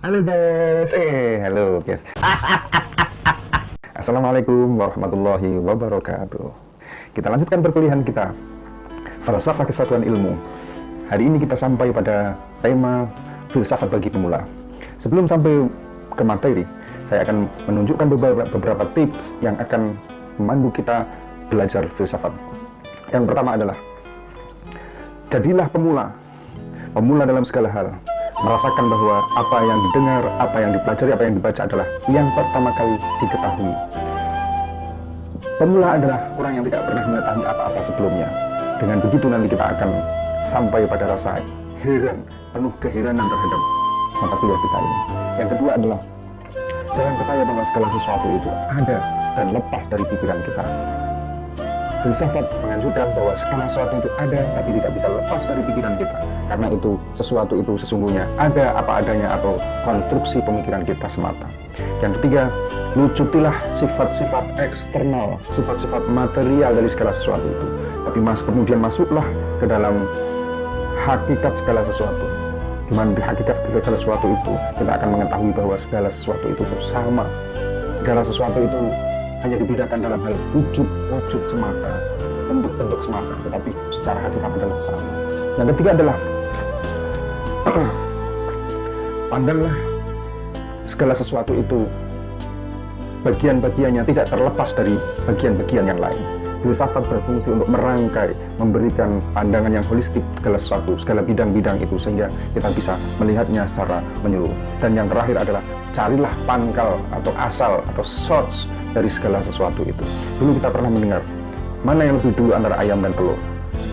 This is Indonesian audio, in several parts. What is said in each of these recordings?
Halo guys, halo guys. Assalamualaikum warahmatullahi wabarakatuh. Kita lanjutkan perkuliahan kita, Falsafah Kesatuan Ilmu. Hari ini kita sampai pada tema filsafat bagi pemula. Sebelum sampai ke materi, saya akan menunjukkan beberapa tips yang akan memandu kita belajar filsafat. Yang pertama adalah, jadilah pemula. Pemula dalam segala hal. Merasakan bahwa apa yang didengar, apa yang dipelajari, apa yang dibaca adalah yang pertama kali diketahui. Pemula adalah orang yang tidak pernah mengetahui apa-apa sebelumnya. Dengan begitu nanti kita akan sampai pada rasa heran, penuh keheranan terhadap mata kuliah kita ini. Yang kedua adalah, jangan percaya bahwa segala sesuatu itu ada dan lepas dari pikiran kita. Filsafat menganjurkan bahwa segala sesuatu itu ada tapi tidak bisa lepas dari pikiran kita. Karena itu sesuatu itu sesungguhnya ada apa adanya atau konstruksi pemikiran kita semata. Yang ketiga, wujutilah sifat-sifat eksternal, sifat-sifat material dari segala sesuatu itu. Tapi kemudian masuklah ke dalam hakikat segala sesuatu. Di mana di hakikat segala sesuatu itu kita akan mengetahui bahwa segala sesuatu itu sama. Segala sesuatu itu hanya dibedakan dalam hal wujud semata, bentuk-bentuk semata, tetapi secara hakikat adalah sama. Yang ketiga adalah pandanglah segala sesuatu itu bagian-bagiannya tidak terlepas dari bagian-bagian yang lain. Filsafat berfungsi untuk merangkai, memberikan pandangan yang holistik segala sesuatu, segala bidang-bidang itu, sehingga kita bisa melihatnya secara menyeluruh. Dan yang terakhir adalah, carilah pangkal atau asal atau source dari segala sesuatu itu. Dulu kita pernah mendengar, mana yang lebih dulu antara ayam dan telur?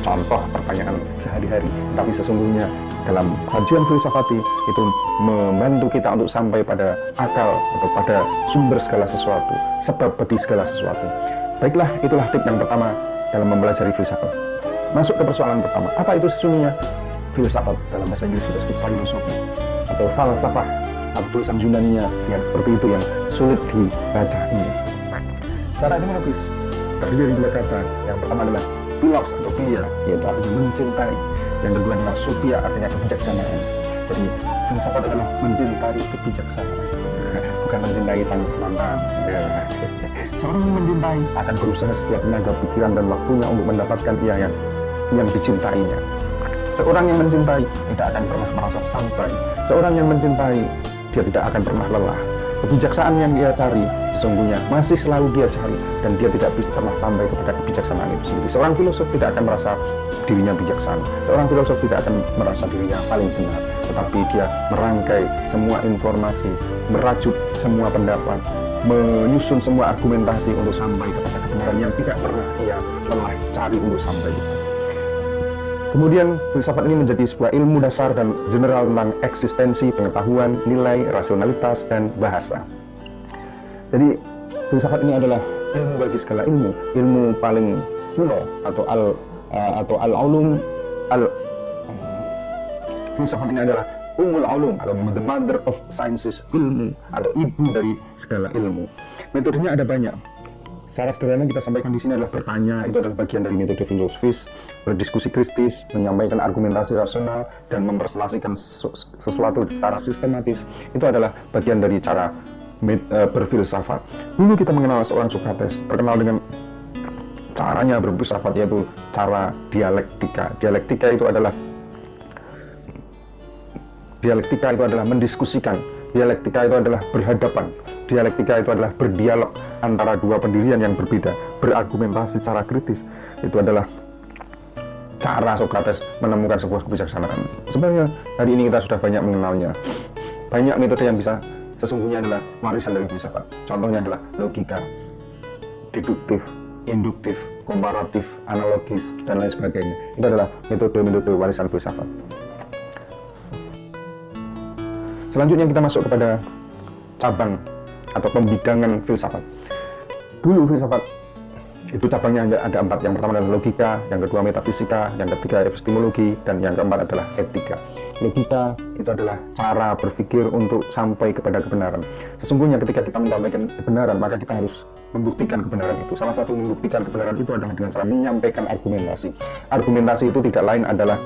Contoh pertanyaan sehari-hari. Tapi sesungguhnya dalam kajian filsafati itu membantu kita untuk sampai pada akal atau pada sumber segala sesuatu, sebab bagi segala sesuatu. Baiklah, itulah tip yang pertama dalam mempelajari filsafat. Masuk ke persoalan pertama, apa itu sesungguhnya filsafat? Dalam bahasa Inggris kita sebut filosofi atau falsafah, atau tulisan Yunaninya yang seperti itu yang sulit dibaca ini. Secara etimologis terdiri dari dua kata. Yang pertama adalah philos atau philia, yaitu artinya mencintai. Yang kedua adalah sophia, artinya kebijaksanaan. Jadi filsafat adalah mencintai kebijaksanaan, bukan mencintai sang mantan. Seorang yang mencintai akan berusaha sekuat tenaga pikiran dan waktunya untuk mendapatkan yang dicintainya. Seorang yang mencintai tidak akan pernah merasa sampai. Seorang yang mencintai, dia tidak akan pernah lelah. Kebijaksanaan yang dia cari sesungguhnya masih selalu dia cari, dan dia tidak bisa pernah sampai kepada kebijaksanaan itu sendiri. Seorang filosof tidak akan merasa dirinya bijaksana. Seorang filosof tidak akan merasa dirinya paling benar, tetapi dia merangkai semua informasi, merajut semua pendapat, menyusun semua argumentasi untuk sampai kepada kebenaran yang tidak pernah ia lelah cari untuk sampai. Kemudian filsafat ini menjadi sebuah ilmu dasar dan general tentang eksistensi, pengetahuan, nilai, rasionalitas, dan bahasa. Jadi filsafat ini adalah ilmu bagi segala ilmu, ilmu paling kuno atau al-ulum. Filsafat ini adalah Ummul Ulum atau the mother of sciences, ilmu atau ibu dari segala ilmu. Metodenya ada banyak. Secara sederhana kita sampaikan di sini adalah bertanya, itu adalah bagian dari metode filosofis, berdiskusi kritis, menyampaikan argumentasi rasional, dan memperselasikan sesuatu secara sistematis. Itu adalah bagian dari cara berfilsafat. Dulu kita mengenal seorang Socrates, terkenal dengan caranya berfilsafat, yaitu cara dialektika. Dialektika itu adalah mendiskusikan. Dialektika itu adalah berhadapan. Dialektika itu adalah berdialog antara dua pendirian yang berbeda, berargumentasi secara kritis. Itu adalah cara Socrates menemukan sebuah kebijaksanaan. Sebenarnya hari ini kita sudah banyak mengenalnya. Banyak metode yang bisa sesungguhnya adalah warisan dari filsafat. Contohnya adalah logika, deduktif, induktif, komparatif, analogis, dan lain sebagainya. Itu adalah metode-metode warisan filsafat. Selanjutnya kita masuk kepada cabang atau pembidangan filsafat. Dulu filsafat itu cabangnya ada 4. Yang pertama adalah logika, yang kedua metafisika, yang ketiga epistemologi, dan yang keempat adalah etika. Logika itu adalah cara berpikir untuk sampai kepada kebenaran. Sesungguhnya ketika kita menyampaikan kebenaran, maka kita harus membuktikan kebenaran itu. Salah satu membuktikan kebenaran itu adalah dengan cara menyampaikan argumentasi. Argumentasi itu tidak lain adalah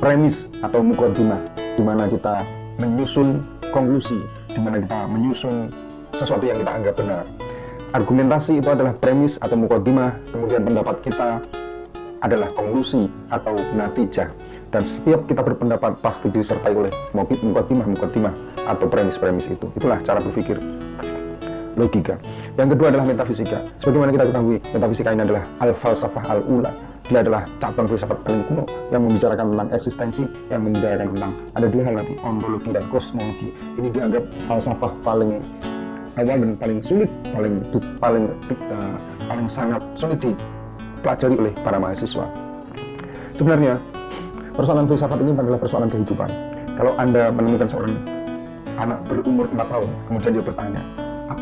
premis atau muqaddimah, di mana kita menyusun konklusi, di mana kita menyusun sesuatu yang kita anggap benar. Argumentasi itu adalah premis atau mukaddimah, kemudian pendapat kita adalah konklusi atau natijah. Dan setiap kita berpendapat pasti disertai oleh mukaddimah atau premis-premis itu. Itulah cara berpikir logika. Yang kedua adalah metafisika. Sebagaimana kita ketahui, metafisika ini adalah al-falsafah al-ula. Dia adalah cabang filsafat paling kuno yang membicarakan tentang eksistensi, yang membicarakan tentang ada dua hal nanti, ontologi dan kosmologi. Ini dianggap falsafah paling awal dan paling sulit, paling sangat sulit dipelajari oleh para mahasiswa. Sebenarnya persoalan filsafat ini adalah persoalan kehidupan. Kalau Anda menemukan seorang anak berumur 4 tahun, kemudian dia bertanya,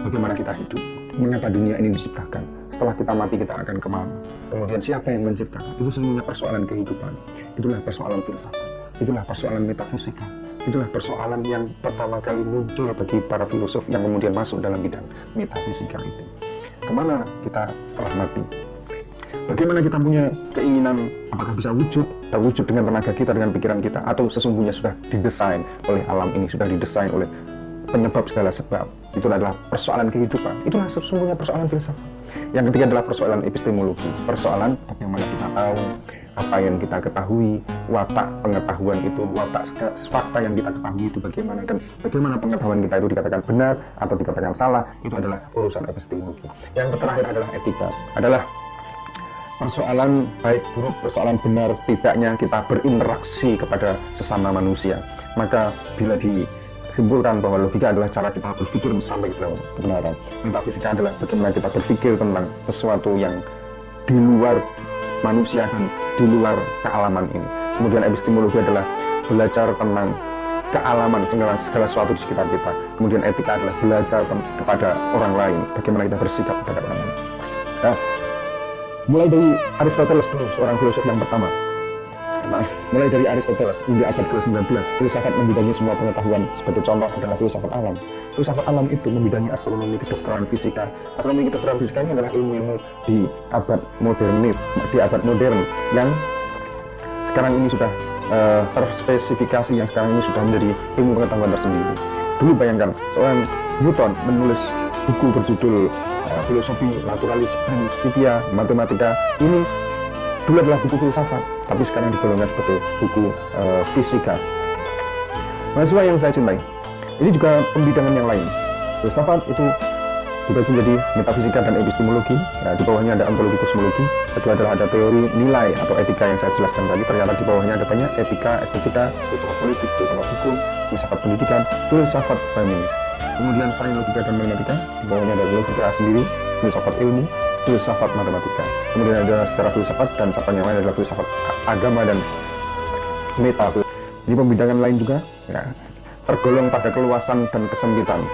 bagaimana kita hidup? Mengapa dunia ini diciptakan? Setelah kita mati kita akan kemana? Kemudian siapa yang menciptakan? Itu sesungguhnya persoalan kehidupan. Itulah persoalan filsafat. Itulah persoalan metafisika. Itulah persoalan yang pertama kali muncul bagi para filosof yang kemudian masuk dalam bidang metafisika itu. Kemana kita setelah mati? Bagaimana kita punya keinginan, apakah bisa terwujud dengan tenaga kita, dengan pikiran kita, atau sesungguhnya sudah didesain oleh alam ini, sudah didesain oleh penyebab segala sebab. Itu adalah persoalan kehidupan. Itulah sesungguhnya persoalan filsafat. Yang ketiga adalah persoalan epistemologi. Persoalan bagaimana kita tahu, apa yang kita ketahui, watak pengetahuan itu, watak fakta yang kita ketahui itu bagaimana, dan bagaimana pengetahuan kita itu dikatakan benar atau dikatakan salah, itu adalah urusan epistemologi. Yang terakhir adalah etika, adalah persoalan baik buruk, persoalan benar tidaknya kita berinteraksi kepada sesama manusia. Maka bila disimpulkan bahwa logika adalah cara kita berpikir sampai ke dalam kebenaran, metafisika adalah bagaimana kita berpikir tentang sesuatu yang di luar manusia dan di luar kealaman ini. Kemudian epistemologi adalah belajar tentang kealaman segala sesuatu di sekitar kita. Kemudian etika adalah belajar kepada orang lain, bagaimana kita bersikap kepada orang lain. Nah, mulai dari Aristoteles dulu, seorang filosof yang pertama. Mulai dari Aristoteles hingga abad ke-19, filsafat membidangi semua pengetahuan. Sebagai contoh adalah filsafat alam. Filsafat alam itu membidangi astronomi, kedokteran, fisika. Astronomi, kedokteran, fisika ini adalah ilmu-ilmu di abad modern yang sekarang ini sudah terspesifikasi, yang sekarang ini sudah menjadi ilmu pengetahuan tersendiri. Dulu bayangkan, seorang Newton menulis buku berjudul Filosofi Naturalis Principia Mathematica. Ini dulu adalah buku filsafat, tapi sekarang digolongkan sebagai buku fisika. Mahasiswa yang saya cintai, ini juga pembidangan yang lain. Filsafat itu dibagi menjadi metafisika dan epistemologi. Di bawahnya ada ontologi kosmologi. Kedua adalah ada teori nilai atau etika yang saya jelaskan tadi. Ternyata di bawahnya ada banyak etika, estetika, filsafat politik, filsafat hukum, filsafat pendidikan, filsafat feminis. Kemudian selain logika dan matematika, di bawahnya ada logika sendiri, filsafat ilmu, filsafat matematika. Kemudian ada secara filsafat, dan yang lain adalah filsafat agama dan metafisika. Ini pembidangan lain juga, ya, tergolong pada keluasan dan kesempitan,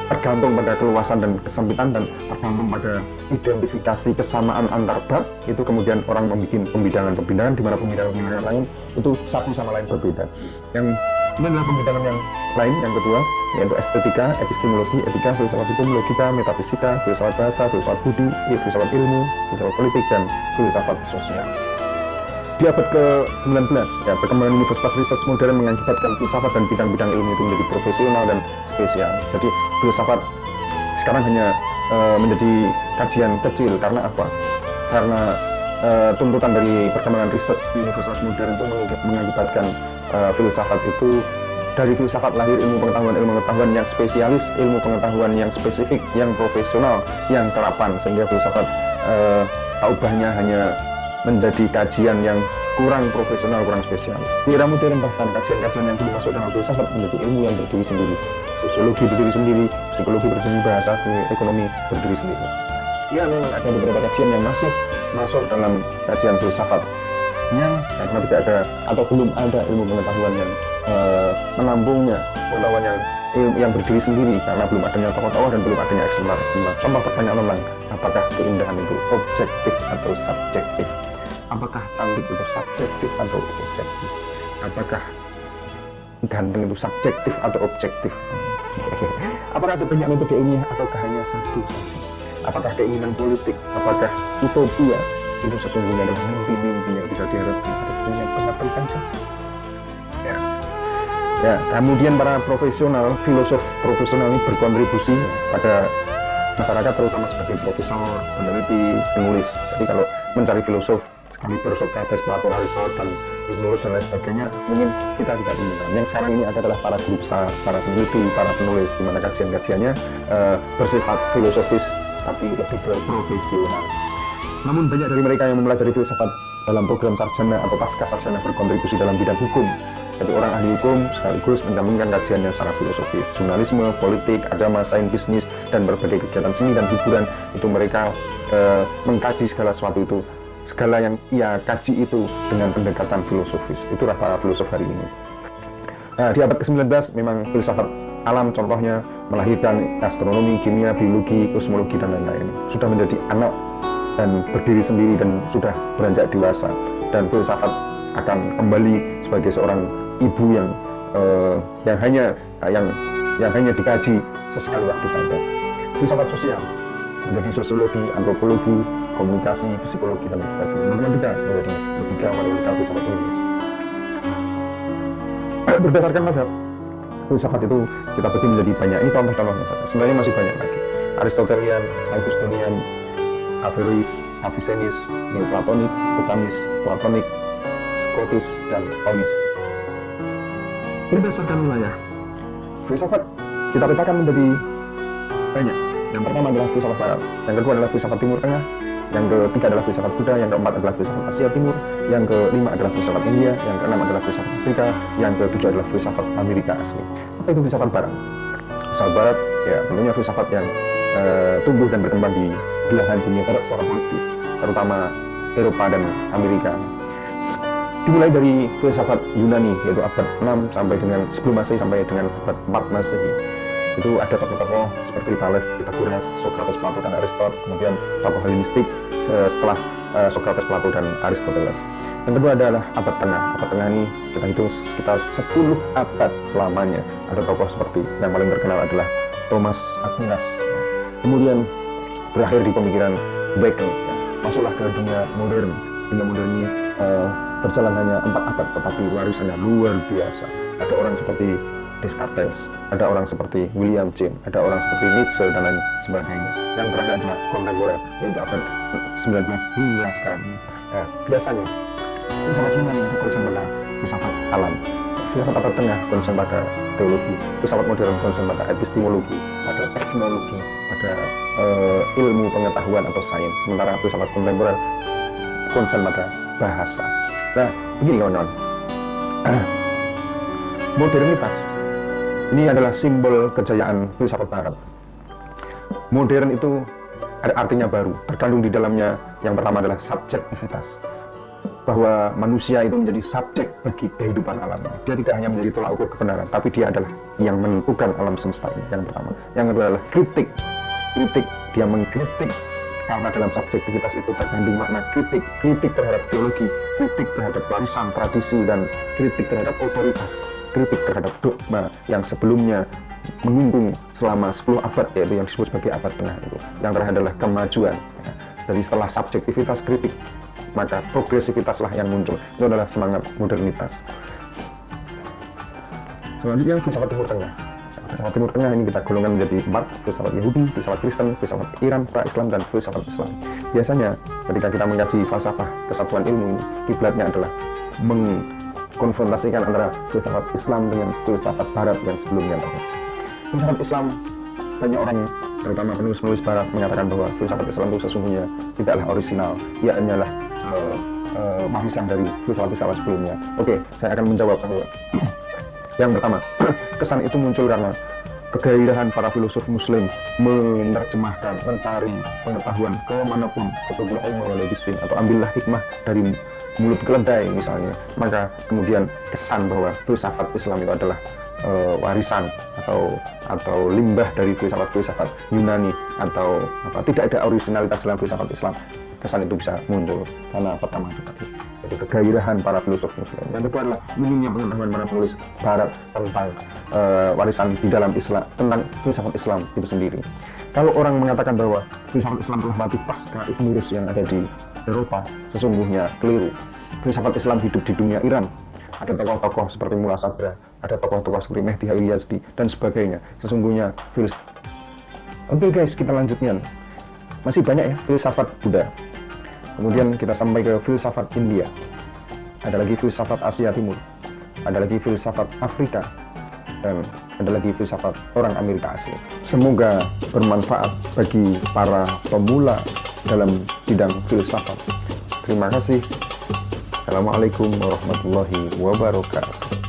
tergantung pada keluasan dan kesempitan, dan tergantung pada identifikasi kesamaan antar bab. Itu kemudian orang membuat pembidangan di mana pembidangan lain itu satu sama lain berbeda. Yang ini adalah pembidangan yang lain, yang kedua, yaitu estetika, epistemologi, etika, filsafat hukum, logika, metafisika, filsafat bahasa, filsafat budi, filsafat ilmu, filsafat politik, dan filsafat sosial. Di abad ke-19, ya, perkembangan universitas research modern mengakibatkan filsafat dan bidang-bidang ilmu itu menjadi profesional dan spesial. Jadi filsafat sekarang hanya menjadi kajian kecil. Karena apa? Karena tuntutan dari perkembangan research di universitas modern itu mengakibatkan filsafat itu, dari filsafat lahir ilmu pengetahuan yang spesialis, ilmu pengetahuan yang spesifik, yang profesional, yang terapan, sehingga filsafat ubahnya hanya menjadi kajian yang kurang profesional, kurang spesialis. Di era modern bahkan kajian-kajian yang dulu masuk dalam filsafat menjadi ilmu yang berdiri sendiri. Sosiologi berdiri sendiri, psikologi berdiri sendiri, bahasa, ekonomi berdiri sendiri. Ya, memang ada beberapa kajian yang masih masuk dalam kajian filsafat yang karena tidak ada atau belum ada ilmu pengetahuan yang menampungnya, pengetahuan yang berdiri sendiri, karena belum adanya tokoh-tokoh dan belum adanya eksemplar. Contoh pertanyaan tentang apakah keindahan itu objektif atau subjektif, apakah cantik itu subjektif atau objektif, apakah ganteng itu subjektif atau objektif, apakah ada banyak metode ilmiah ataukah hanya satu saja, apakah keinginan politik, apakah utopia itu sesungguhnya adalah mimpi-mimpi yang bisa diharapkan pada dunia pendapat saja. Ya. Ya, kemudian para filosof profesional ini berkontribusi pada masyarakat, terutama sebagai profesor, peneliti, penulis. Jadi kalau mencari filosof sekali Socrates, Plato, Aristoteles, dan Ibnurus dan lain sebagainya, mungkin kita tidak temukan. Yang sekarang ini adalah para guru besar, para peneliti, para penulis, di mana kajian-kajiannya bersifat filosofis tapi lebih profesional. Namun banyak dari mereka yang mempelajari filsafat dalam program sarjana atau pasca sarjana berkontribusi dalam bidang hukum. Jadi orang ahli hukum sekaligus menjaminkan kajiannya secara filosofis, jurnalisme, politik, agama, sains, bisnis, dan berbagai kegiatan seni dan hiburan. Itu mereka mengkaji segala sesuatu itu, segala yang ia kaji itu dengan pendekatan filosofis. Itulah para filosof hari ini. Nah, di abad ke-19 memang filsafat alam contohnya melahirkan astronomi, kimia, biologi, kosmologi, dan lain-lain. Sudah menjadi anak dan berdiri sendiri dan sudah beranjak dewasa. Dan filsafat akan kembali sebagai seorang ibu yang hanya dikaji sesekali waktu saja. Filsafat sosial menjadi sosiologi, antropologi, komunikasi, psikologi, dan lain sebagainya. Matematika menjadi logika, matematika, filsafat ini. Berdasarkan mazhab filsafat itu kita bagi menjadi banyak. Ini contoh-contohnya saja. Sebenarnya masih banyak lagi. Aristotelian, Augustinian, Averroes, Avicennis, Neoplatonik, Platonis, Platonik, Scotus, dan Thomis. Berdasarkan wilayah filsafat kita petakan menjadi banyak. Yang pertama adalah filsafat Barat, yang kedua adalah filsafat Timur Tengah, yang ketiga adalah filsafat Buddha, yang keempat adalah filsafat Asia Timur, yang kelima adalah filsafat India, yang keenam adalah filsafat Afrika, yang ketujuh adalah filsafat Amerika asli. Apa itu filsafat Barat? Filsafat Barat ya tentunya filsafat yang tumbuh dan berkembang di belahan dunia Barat secara politis, terutama Eropa dan Amerika. Dimulai dari filsafat Yunani, yaitu abad 6 sampai dengan sebelum Masehi sampai dengan abad 4 Masehi. Itu ada tokoh-tokoh seperti Thales, Pythagoras, Socrates, Plato, dan Aristoteles. Kemudian tokoh Helenistik setelah Socrates, Plato, dan Aristoteles. Yang kedua adalah abad tengah. Abad tengah ini kita hitung sekitar 10 abad lamanya. Ada tokoh seperti yang paling terkenal adalah Thomas Aquinas. Kemudian berakhir di pemikiran Bacon. Masuklah ke dunia modern. Dunia modern ini berjalan hanya 4 abad, tetapi warisannya luar biasa. Ada orang seperti Descartes, ada orang seperti William James, ada orang seperti Nietzsche, dan lain sebagainya. Yang terakhir adalah kontemporer, yaitu abad 19 hingga sekarang. Biasanya filsafat Yunani itu konsen pada filsafat alam, filsafat abad tengah konsen pada teologi, filsafat modern konsen pada epistemologi, pada teknologi, pada ilmu pengetahuan atau sains. Sementara filsafat kontemporer konsen pada bahasa. Nah, begini kawan-kawan, modernitas ini adalah simbol kejayaan filsafat Barat. Modern itu ada artinya baru, terkandung di dalamnya yang pertama adalah subjektivitas, bahwa manusia itu menjadi subjek bagi kehidupan alam. Dia tidak hanya menjadi tolak ukur kebenaran, tapi dia adalah yang menentukan alam semesta ini. Yang pertama. Yang kedua adalah kritik. Dia mengkritik, karena dalam subjektivitas itu terkandung makna kritik terhadap teologi, kritik terhadap warisan, tradisi, dan kritik terhadap otoritas, kritik terhadap dogma yang sebelumnya mengunggung selama 10 abad, yaitu yang disebut sebagai abad tengah itu. Yang terakhir adalah kemajuan. Jadi setelah subjektivitas kritik, maka progresivitaslah yang muncul. Itu adalah semangat modernitas. Selanjutnya filsafat Timur Tengah. Filsafat Timur Tengah ini kita golongkan menjadi 4: filsafat Yahudi, filsafat Kristen, filsafat Iran, pra-Islam, dan filsafat Islam. Biasanya ketika kita mengkaji falsafah kesatuan ilmu ini, kiblatnya adalah mengkonfrontasikan antara filsafat Islam dengan filsafat Barat yang sebelumnya. Filsafat Islam, banyak orang terutama penulis-penulis Barat mengatakan bahwa filsafat Islam itu sesungguhnya tidaklah orisinal, ia hanyalah warisan dari filsafat-filsafat sebelumnya. Oke, saya akan menjawab bahwa yang pertama, kesan itu muncul karena kegairahan para filosof muslim menerjemahkan, mencari pengetahuan kemanapun, betul ilmu oleh bising, atau ambillah hikmah dari mulut keledai misalnya. Maka kemudian kesan bahwa filsafat Islam itu adalah warisan atau limbah dari filsafat-filsafat Yunani, atau tidak ada originalitas dalam filsafat Islam. Kesan itu bisa muncul karena pertama tadi, jadi kegairahan para filosof muslim. Yang kedua adalah minimnya pengetahuan para penulis Barat tentang warisan di dalam Islam, tentang filsafat Islam itu sendiri. Kalau orang mengatakan bahwa filsafat Islam telah mati pasca Ibnurus yang ada di Eropa, sesungguhnya keliru. Filsafat Islam hidup di dunia Iran, Ada tokoh-tokoh seperti Mullah Sadra, ada tokoh-tokoh seperti Mehdi Hail Yazdi, dan sebagainya. Sesungguhnya Oke guys, kita lanjutkan. Masih banyak ya filsafat Buddha. Kemudian kita sampai ke filsafat India. Ada lagi filsafat Asia Timur. Ada lagi filsafat Afrika. Dan ada lagi filsafat orang Amerika asli. Semoga bermanfaat bagi para pemula dalam bidang filsafat. Terima kasih. Assalamualaikum warahmatullahi wabarakatuh.